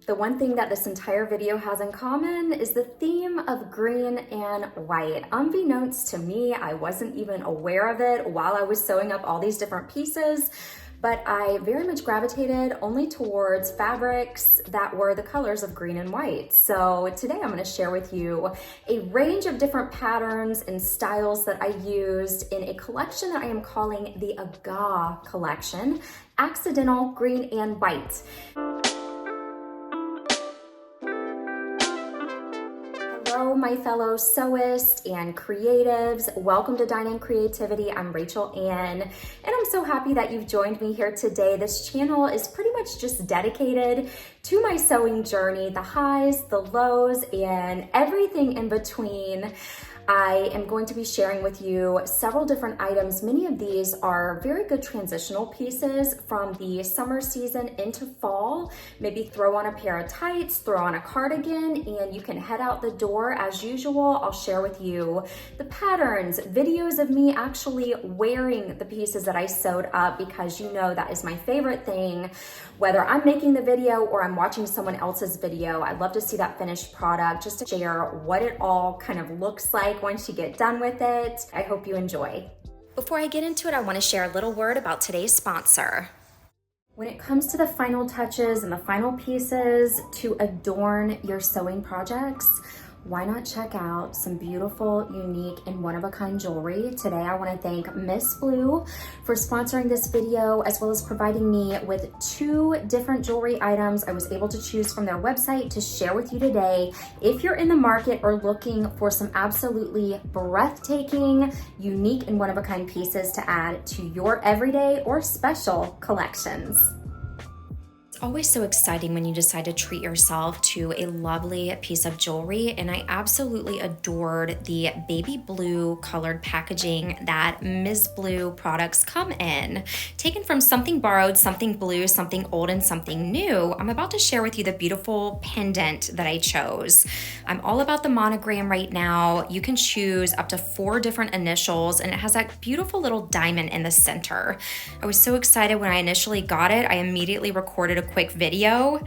The one thing that this entire video has in common is the theme of green and white. Unbeknownst to me, I wasn't even aware of it while I was sewing up all these different pieces, but I very much gravitated only towards fabrics that were the colors of green and white. So today I'm gonna share with you a range of different patterns and styles that I used in a collection that I am calling the AGAW collection, Accidental Green and White. Hello, my fellow sewists and creatives. Welcome to Dine and Creativity. I'm Rachel Ann, and I'm so happy that you've joined me here today. This channel is pretty much just dedicated to my sewing journey, the highs, the lows, and everything in between. I am going to be sharing with you several different items. Many of these are very good transitional pieces from the summer season into fall. Maybe throw on a pair of tights, throw on a cardigan, and you can head out the door as usual. I'll share with you the patterns, videos of me actually wearing the pieces that I sewed up, because you know that is my favorite thing. Whether I'm making the video or I'm watching someone else's video, I love to see that finished product just to share what it all kind of looks like once you get done with it. I hope you enjoy. Before I get into it, I want to share a little word about today's sponsor. When it comes to the final touches and the final pieces to adorn your sewing projects, why not check out some beautiful, unique, and one-of-a-kind jewelry? Today, I want to thank MSBLUE for sponsoring this video, as well as providing me with 2 different jewelry items I was able to choose from their website to share with you today. If you're in the market or looking for some absolutely breathtaking, unique, and one-of-a-kind pieces to add to your everyday or special collections. Always so exciting when you decide to treat yourself to a lovely piece of jewelry, and I absolutely adored the baby blue colored packaging that MSBLUE products come in. Taken from something borrowed, something blue, something old, and something new, I'm about to share with you the beautiful pendant that I chose. I'm all about the monogram right now. You can choose up to 4 different initials, and it has that beautiful little diamond in the center. I was so excited when I initially got it. I immediately recorded a quick video,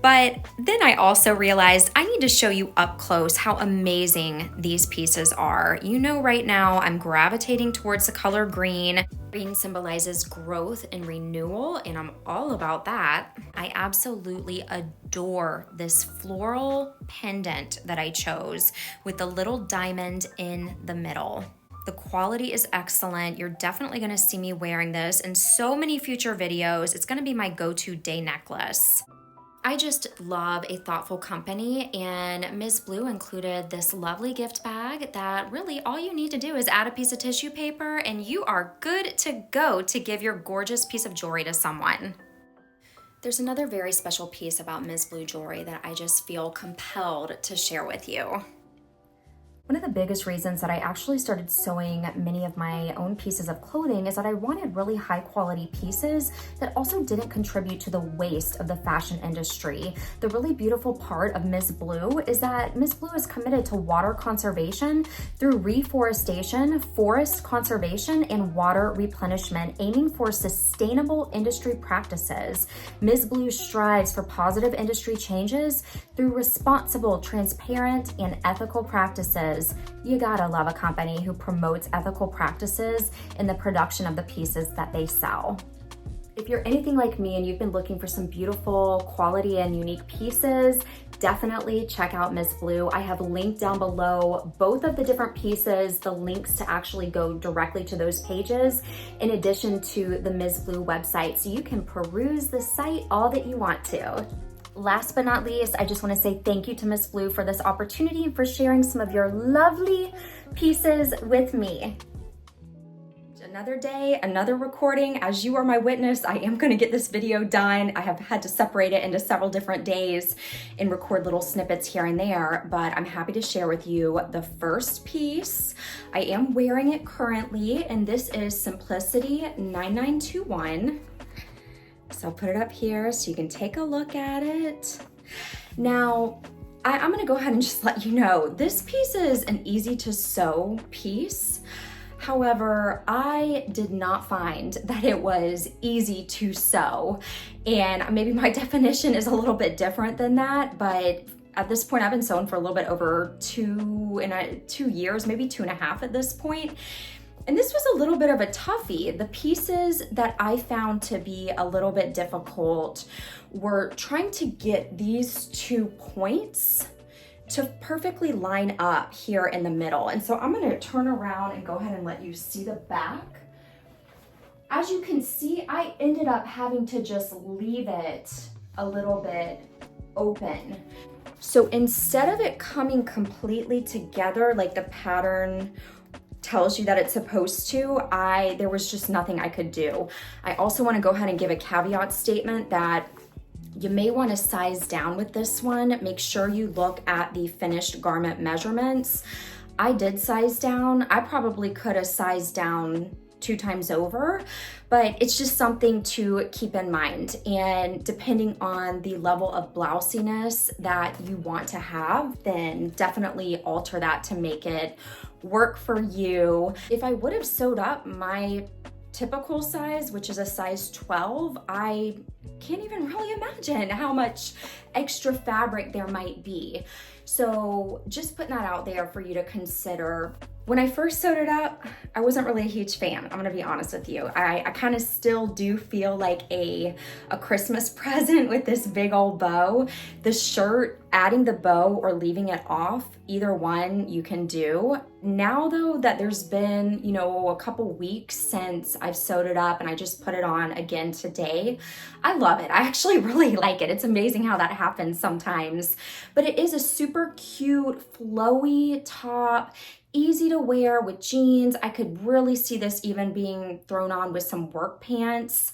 but then I also realized I need to show you up close how amazing these pieces are. You know, right now I'm gravitating towards the color green. Green symbolizes growth and renewal, and I'm all about that. I absolutely adore this floral pendant that I chose with the little diamond in the middle. The quality is excellent. You're definitely gonna see me wearing this in so many future videos. It's gonna be my go-to day necklace. I just love a thoughtful company, and MSBLUE included this lovely gift bag that really all you need to do is add a piece of tissue paper and you are good to go to give your gorgeous piece of jewelry to someone. There's another very special piece about MSBLUE jewelry that I just feel compelled to share with you. One of the biggest reasons that I actually started sewing many of my own pieces of clothing is that I wanted really high quality pieces that also didn't contribute to the waste of the fashion industry. The really beautiful part of MSBLUE is that MSBLUE is committed to water conservation through reforestation, forest conservation, and water replenishment, aiming for sustainable industry practices. MSBLUE strives for positive industry changes through responsible, transparent, and ethical practices. You gotta love a company who promotes ethical practices in the production of the pieces that they sell. If you're anything like me and you've been looking for some beautiful quality and unique pieces, definitely check out MSBLUE. I have linked down below both of the different pieces, the links to actually go directly to those pages, in addition to the MSBLUE website, so you can peruse the site all that you want to. Last but not least, I just want to say thank you to MSBLUE for this opportunity and for sharing some of your lovely pieces with me. Another day, another recording. As you are my witness, I am going to get this video done. I have had to separate it into several different days and record little snippets here and there, but I'm happy to share with you the first piece. I am wearing it currently, and this is Simplicity 9921. So I'll put it up here so you can take a look at it. Now, I'm gonna go ahead and just let you know, this piece is an easy to sew piece. However, I did not find that it was easy to sew, and maybe my definition is a little bit different than that, but at this point I've been sewing for a little bit over 2 years, maybe 2.5 at this point. And this was a little bit of a toughie. The pieces that I found to be a little bit difficult were trying to get these 2 points to perfectly line up here in the middle. And so I'm gonna turn around and go ahead and let you see the back. As you can see, I ended up having to just leave it a little bit open. So instead of it coming completely together like the pattern tells you that it's supposed to, there was just nothing I could do. I also want to go ahead and give a caveat statement that you may want to size down with this one. Make sure you look at the finished garment measurements. I did size down. I probably could have sized down 2 times over, but it's just something to keep in mind. And depending on the level of blousiness that you want to have, then definitely alter that to make it work for you. If I would have sewed up my typical size, which is a size 12, I can't even really imagine how much extra fabric there might be. So just putting that out there for you to consider. When I first sewed it up, I wasn't really a huge fan. I'm gonna be honest with you. I kind of still do feel like a Christmas present with this big old bow. The shirt, adding the bow or leaving it off, either one you can do. Now though that there's been, a couple weeks since I've sewed it up and I just put it on again today, I love it. I actually really like it. It's amazing how that happens sometimes. But it is a super cute, flowy top, easy to wear with jeans. I could really see this even being thrown on with some work pants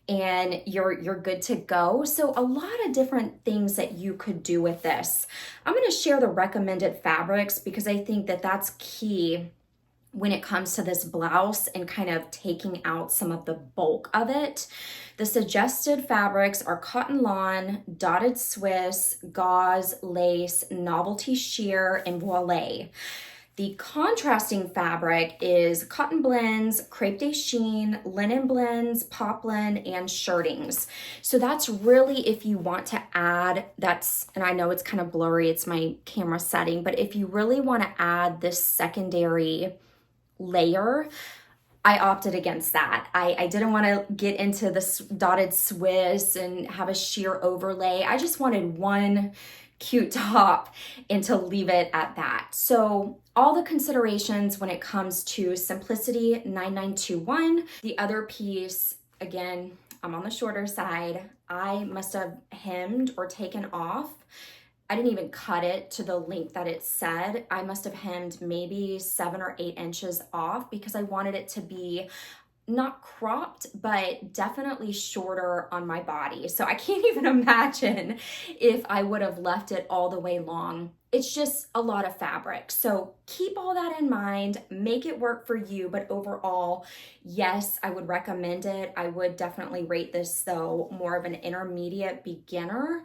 and you're good to go. So a lot of different things that you could do with this. I'm gonna share the recommended fabrics because I think that that's key when it comes to this blouse and kind of taking out some of the bulk of it. The suggested fabrics are cotton lawn, dotted Swiss, gauze, lace, novelty sheer, and voile. The contrasting fabric is cotton blends, crepe de chine, linen blends, poplin, and shirtings. So that's really if you want to add, and I know it's kind of blurry, it's my camera setting, but if you really want to add this secondary layer, I opted against that. I didn't want to get into this dotted Swiss and have a sheer overlay. I just wanted one cute top and to leave it at that. So all the considerations when it comes to simplicity 9921. The other piece, again, I'm on the shorter side. I must have hemmed or taken off. I didn't even cut it to the length that it said. I must have hemmed maybe 7 or 8 inches off because I wanted it to be not cropped, but definitely shorter on my body. So I can't even imagine if I would have left it all the way long. It's just a lot of fabric. So keep all that in mind, make it work for you. But overall, yes, I would recommend it. I would definitely rate this though more of an intermediate beginner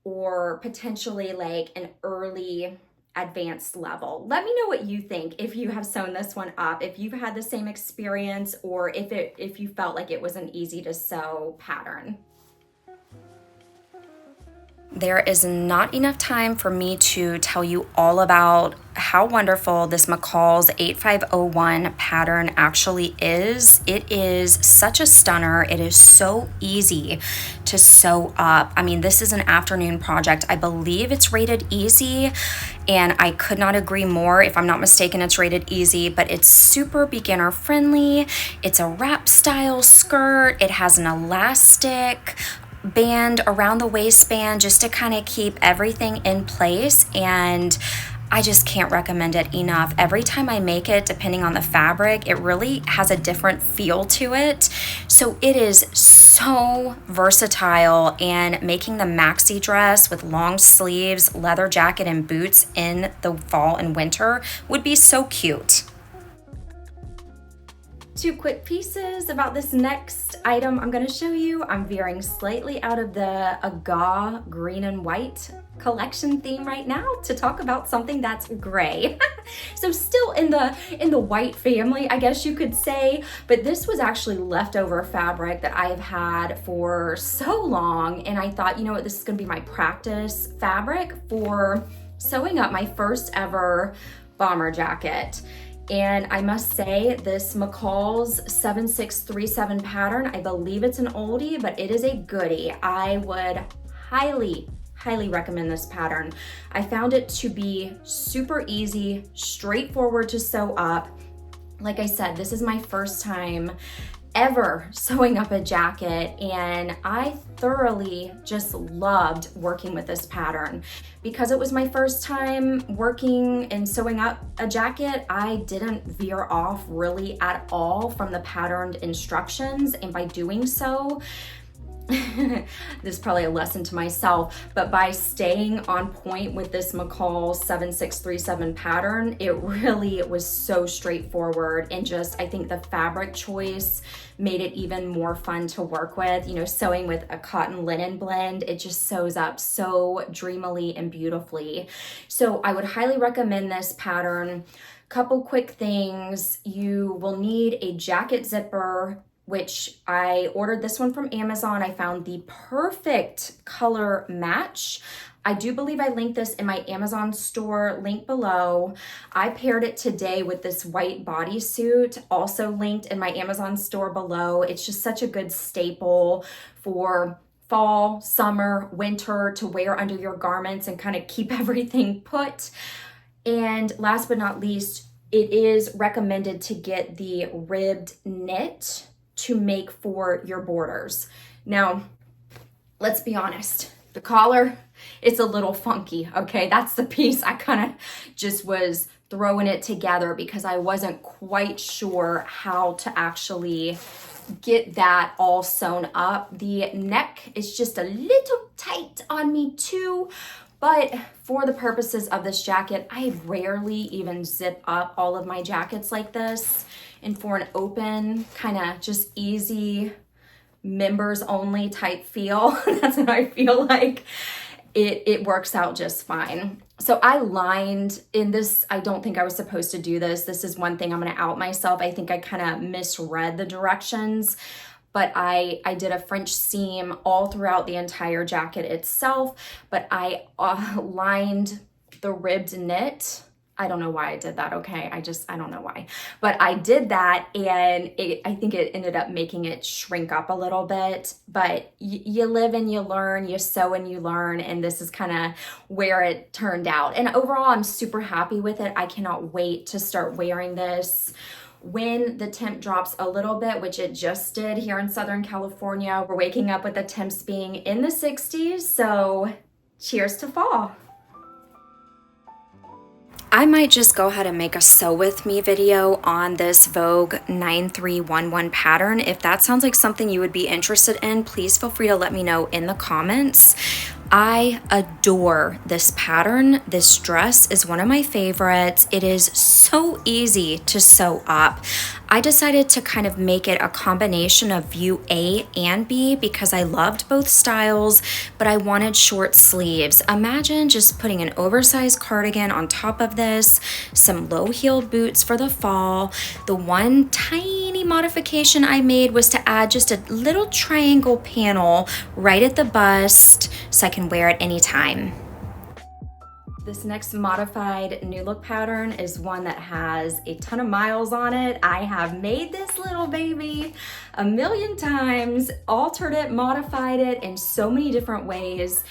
or potentially like an early advanced level. Let me know what you think if you have sewn this one up, if you've had the same experience or if you felt like it was an easy to sew pattern. There is not enough time for me to tell you all about how wonderful this McCall's 8501 pattern actually is. It is such a stunner. It is so easy to sew up. I mean, this is an afternoon project. I believe it's rated easy, and I could not agree more. If I'm not mistaken, it's rated easy, but it's super beginner friendly. It's a wrap style skirt. It has an elastic band around the waistband just to kind of keep everything in place, and I just can't recommend it enough. Every time I make it, depending on the fabric, it really has a different feel to it. So it is so versatile, and making the maxi dress with long sleeves, leather jacket, and boots in the fall and winter would be so cute. Two quick pieces about this next item I'm gonna show you. I'm veering slightly out of the AGAW green and white collection theme right now to talk about something that's gray. So still in the white family, I guess you could say, but this was actually leftover fabric that I've had for so long, and I thought, you know what, this is gonna be my practice fabric for sewing up my first ever bomber jacket. And I must say, this McCall's 7637 pattern, I believe it's an oldie, but it is a goodie. I would highly recommend this pattern. I found it to be super easy, straightforward to sew up. Like I said, this is my first time ever sewing up a jacket, and I thoroughly just loved working with this pattern. Because it was my first time working and sewing up a jacket, I didn't veer off really at all from the patterned instructions, and by doing so, this is probably a lesson to myself, but by staying on point with this McCall's 7637 pattern, it really was so straightforward, and just, I think the fabric choice made it even more fun to work with. You know, sewing with a cotton linen blend, it just sews up so dreamily and beautifully. So I would highly recommend this pattern. Couple quick things: you will need a jacket zipper, which I ordered this one from Amazon. I found the perfect color match. I do believe I linked this in my Amazon store, link below. I paired it today with this white bodysuit, also linked in my Amazon store below. It's just such a good staple for fall, summer, winter to wear under your garments and kind of keep everything put. And last but not least, it is recommended to get the ribbed knit to make for your borders. Now, let's be honest, the collar, it's a little funky, okay? That's the piece I kind of just was throwing it together because I wasn't quite sure how to actually get that all sewn up. The neck is just a little tight on me too, but for the purposes of this jacket, I rarely even zip up all of my jackets like this. And for an open, kind of just easy, members only type feel, that's what I feel like, it works out just fine. So I lined in this. I don't think I was supposed to do this. This is one thing I'm gonna out myself. I think I kind of misread the directions, but I did a French seam all throughout the entire jacket itself, but I lined the ribbed knit. I don't know why I did that, okay? I don't know why. But I did that, and I think it ended up making it shrink up a little bit. But you live and you learn, you sew and you learn, and this is kind of where it turned out. And overall, I'm super happy with it. I cannot wait to start wearing this when the temp drops a little bit, which it just did here in Southern California. We're waking up with the temps being in the 60s, so cheers to fall. I might just go ahead and make a sew with me video on this Vogue 9311 pattern. If that sounds like something you would be interested in, please feel free to let me know in the comments. I adore this pattern. This dress is one of my favorites. It is so easy to sew up. I decided to kind of make it a combination of view A and B because I loved both styles, but I wanted short sleeves. Imagine just putting an oversized cardigan on top of this, some low-heeled boots for the fall. The one tiny modification I made was to add just a little triangle panel right at the bust so I can wear it anytime. This next modified new look pattern is one that has a ton of miles on it. I have made this little baby a million times, altered it, modified it in so many different ways.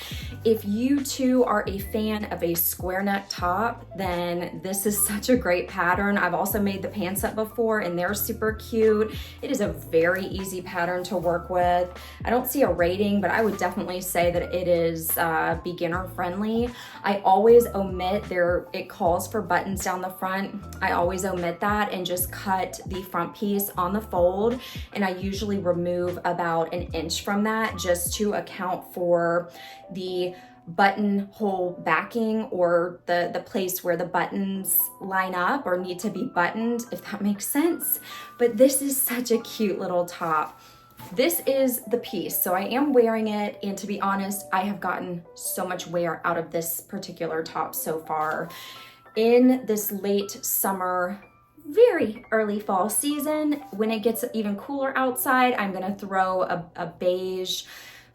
If you too are a fan of a square neck top, then this is such a great pattern. I've also made the pants up before and they're super cute. It is a very easy pattern to work with. I don't see a rating, but I would definitely say that it is beginner friendly. I always omit it calls for buttons down the front. I always omit that and just cut the front piece on the fold, and I usually remove about an inch from that just to account for the buttonhole backing, or the place where the buttons line up or need to be buttoned, if that makes sense. But this is such a cute little top. This is the piece, so I am wearing it, and to be honest, I have gotten so much wear out of this particular top so far. In this late summer, very early fall season, when it gets even cooler outside, I'm gonna throw a beige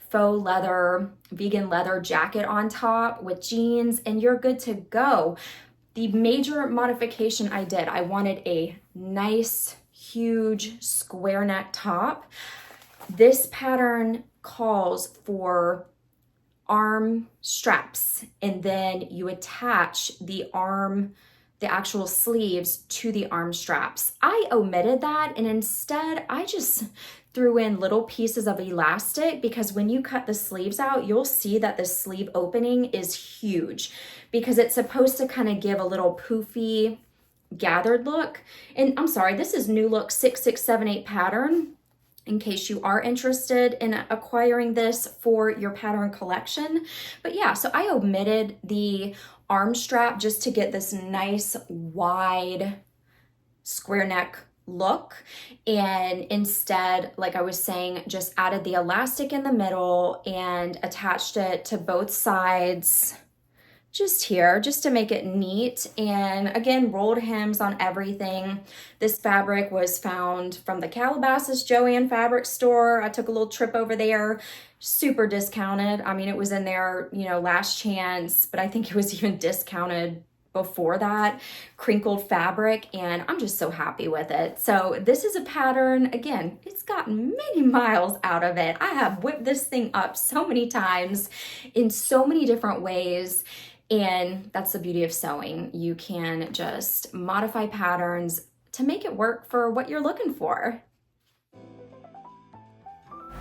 faux leather, vegan leather jacket on top with jeans, and you're good to go. The major modification I did, I wanted a nice, huge square neck top. This pattern calls for arm straps, and then you attach the actual sleeves to the arm straps. I omitted that, and instead I just threw in little pieces of elastic, because when you cut the sleeves out, you'll see that the sleeve opening is huge, because it's supposed to kind of give a little poofy gathered look. And I'm sorry, this is New Look 6678 pattern, in case you are interested in acquiring this for your pattern collection. But yeah, so I omitted the arm strap just to get this nice wide square neck look, and instead, like I was saying, just added the elastic in the middle and attached it to both sides just here, just to make it neat. And again, rolled hems on everything. This fabric was found from the Calabasas Joann fabric store. I took a little trip over there, super discounted. I mean, it was in there, you know, last chance, but I think it was even discounted before that. Crinkled fabric, and I'm just so happy with it. So this is a pattern, again, it's gotten many miles out of it. I have whipped this thing up so many times in so many different ways. And that's the beauty of sewing. You can just modify patterns to make it work for what you're looking for.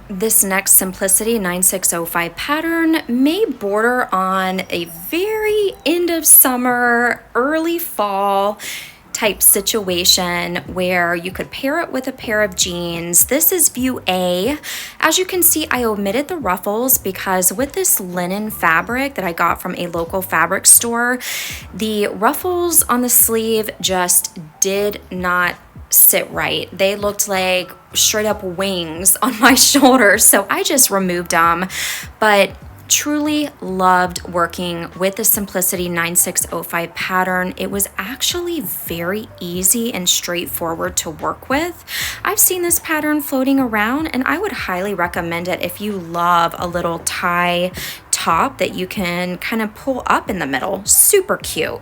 This next Simplicity 9605 pattern may border on a very end of summer, early fall type situation where you could pair it with a pair of jeans. This is view A. As you can see, I omitted the ruffles because with this linen fabric that I got from a local fabric store, the ruffles on the sleeve just did not sit right. They looked like straight up wings on my shoulders, so I just removed them. But truly loved working with the Simplicity 9605 pattern. It was actually very easy and straightforward to work with. I've seen this pattern floating around, and I would highly recommend it if you love a little tie top that you can kind of pull up in the middle. Super cute.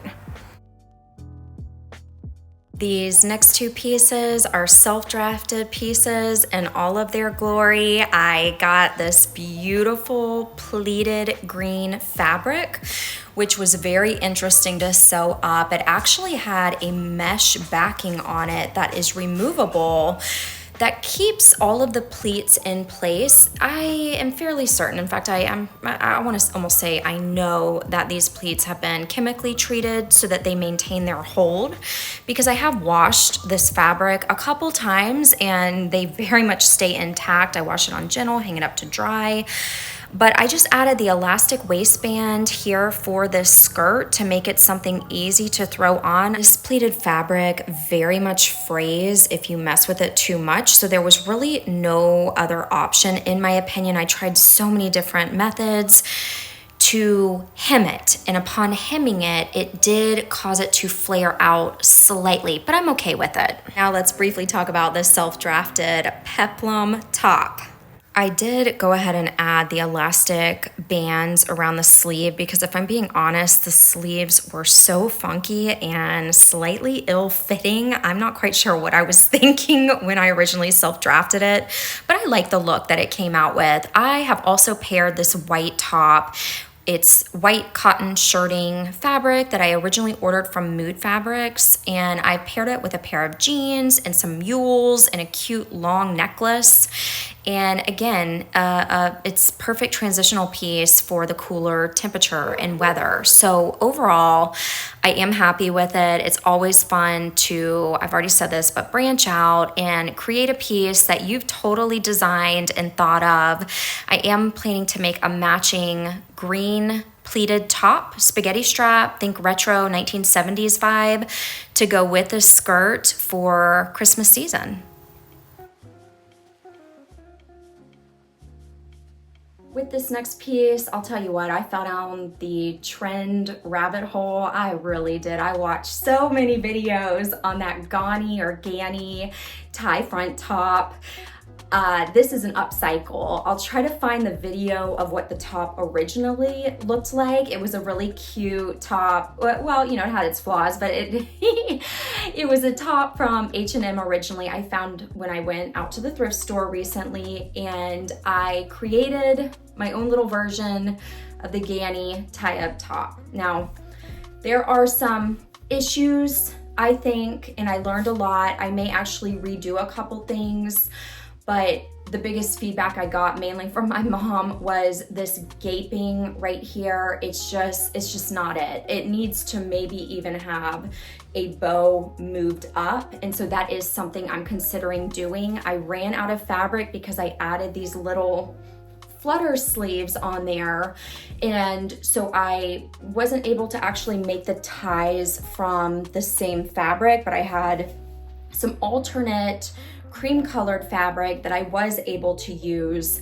These next two pieces are self-drafted pieces in all of their glory. I got this beautiful pleated green fabric, which was very interesting to sew up. It actually had a mesh backing on it that is removable, that keeps all of the pleats in place. I am fairly certain, in fact, I want to almost say I know that these pleats have been chemically treated so that they maintain their hold, because I have washed this fabric a couple times and they very much stay intact. I wash it on gentle, hang it up to dry. But I just added the elastic waistband here for this skirt to make it something easy to throw on. This pleated fabric very much frays if you mess with it too much, so there was really no other option in my opinion. I tried so many different methods to hem it, and upon hemming it, it did cause it to flare out slightly, but I'm okay with it. Now let's briefly talk about this self-drafted Peplum top. I did go ahead and add the elastic bands around the sleeve because if I'm being honest, the sleeves were so funky and slightly ill-fitting. I'm not quite sure what I was thinking when I originally self-drafted it, but I like the look that it came out with. I have also paired this white top. It's white cotton shirting fabric that I originally ordered from Mood Fabrics, and I paired it with a pair of jeans and some mules and a cute long necklace. And again, it's perfect transitional piece for the cooler temperature and weather. So overall, I am happy with it. It's always fun to, I've already said this, but branch out and create a piece that you've totally designed and thought of. I am planning to make a matching green pleated top, spaghetti strap, think retro 1970s vibe, to go with this skirt for Christmas season. With this next piece, I'll tell you what, I fell down the trend rabbit hole. I really did. I watched so many videos on that Ganni tie front top. This is an upcycle. I'll try to find the video of what the top originally looked like. It was a really cute top. Well, you know, it had its flaws, but it it was a top from H&M originally. I found when I went out to the thrift store recently, and I created my own little version of the Ganni tie-up top. Now, there are some issues, I think, and I learned a lot. I may actually redo a couple things, but the biggest feedback I got mainly from my mom was this gaping right here. It's just not it. It needs to maybe even have a bow moved up. And so that is something I'm considering doing. I ran out of fabric because I added these little flutter sleeves on there. And so I wasn't able to actually make the ties from the same fabric, but I had some alternate cream colored fabric that I was able to use.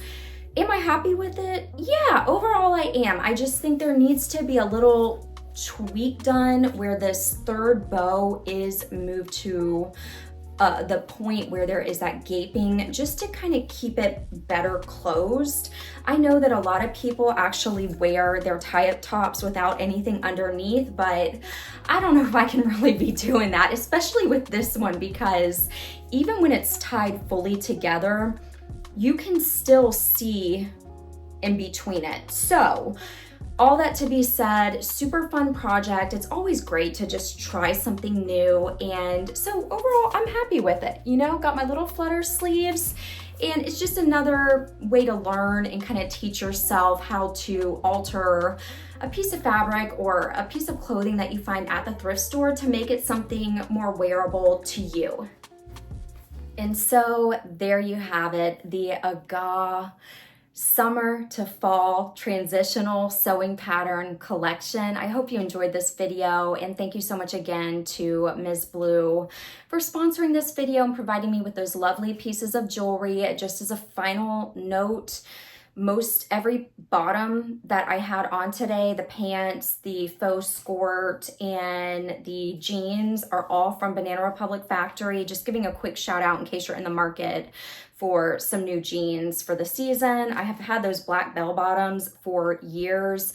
Am I happy with it? Yeah, overall I am. I just think there needs to be a little tweak done where this third bow is moved to the point where there is that gaping, just to kind of keep it better closed. I know that a lot of people actually wear their tie-up tops without anything underneath, but I don't know if I can really be doing that, especially with this one, because even when it's tied fully together, you can still see in between it. So all that to be said, super fun project. It's always great to just try something new. And so overall, I'm happy with it. You know, got my little flutter sleeves, and it's just another way to learn and kind of teach yourself how to alter a piece of fabric or a piece of clothing that you find at the thrift store to make it something more wearable to you. And so there you have it, the AGAW summer to fall transitional sewing pattern collection. I hope you enjoyed this video, and thank you so much again to MSBLUE for sponsoring this video and providing me with those lovely pieces of jewelry. Just as a final note, most every bottom that I had on today, the pants, the faux skirt, and the jeans are all from Banana Republic Factory. Just giving a quick shout out in case you're in the market for some new jeans for the season. I have had those black bell bottoms for years,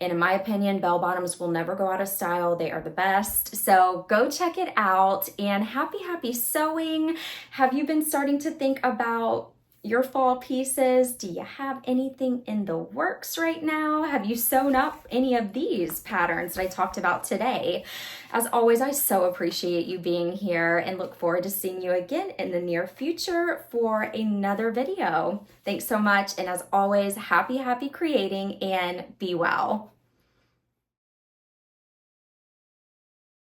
and in my opinion, bell bottoms will never go out of style. They are the best. So go check it out, and happy sewing. Have you been starting to think about your fall pieces? Do you have anything in the works right now? Have you sewn up any of these patterns that I talked about today? As always, I so appreciate you being here and look forward to seeing you again in the near future for another video. Thanks so much, and as always, happy creating, and be well.